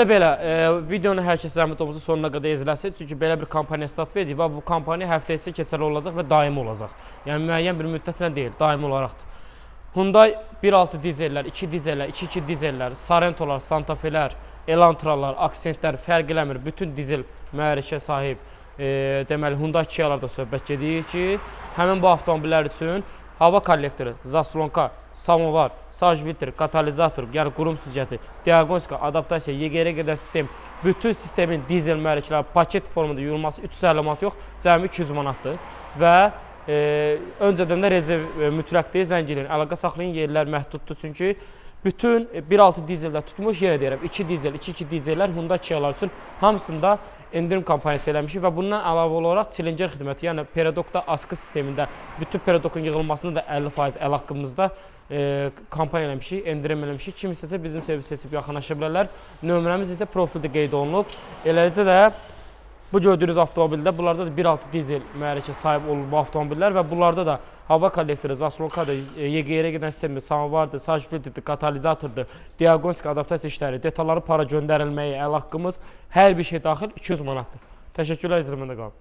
Belə, videonu hər kəs zəhmət olmasa sonuna qədər izləsin. Çünki belə bir kampaniya start verdik və bu kampaniya həftə içi keçərli olacaq və daimi olacaq. Yəni müəyyən bir müddətlə deyil, daimi olaraqdır. Hyundai 1.6 dizellər, 2 dizellər, 2.2 dizellər, Sarentolar, Santa Fe'lər, Elantralar, Aksentlər fərq eləmir. Bütün dizel mühərrikə sahib deməli Hyundai Kia'larda söhbət gedir ki, həmin bu avtomobillər üçün hava kollektoru, zaslonka, samovar, saj filtr, katalizator, yəni qurum süzgəci, diaqnostika, adaptasiya, YGR qədər sistem, bütün sistemin dizel mühərrikləri paket formada yuyulması 350 manat yox, cəmi 200 manatdır və öncədən də rezerv mütləqdir, zəng edin, əlaqə saxlayın, yerlər məhduddur çünki bütün 1.6 dizeldə tutmuş, yenə deyirəm, 2 dizel, 2.2 dizellər Hyundai Kia'lar üçün hamısında endirim kampaniyası eləmişik və bundan əlavə olaraq silincer xidməti, yəni perodokda askı sistemində bütün perodokun yığılmasında da 50% əl haqqımızda kampaniya eləmişik, endirim eləmişik. Kim istəsə bizim servis seçib yaxınlaşa bilərlər. Nömrəmiz isə profildə qeyd olunub. Eləcə də bu gördüyünüz avtomobildə, bunlarda da 1.6 dizel mühərrikə sahib olur bu avtomobillər və bunlarda da hava kollektoru, zaslonkadır, YGR gedən sistemi, samovardır, saj filtrdir, katalizatordur, diaqnostika, adaptasiya işləri, detalları para göndərilməyi, əl haqqımız, hər bir şey daxil 200 manatdır. Təşəkkürlər, izləmədə qalın.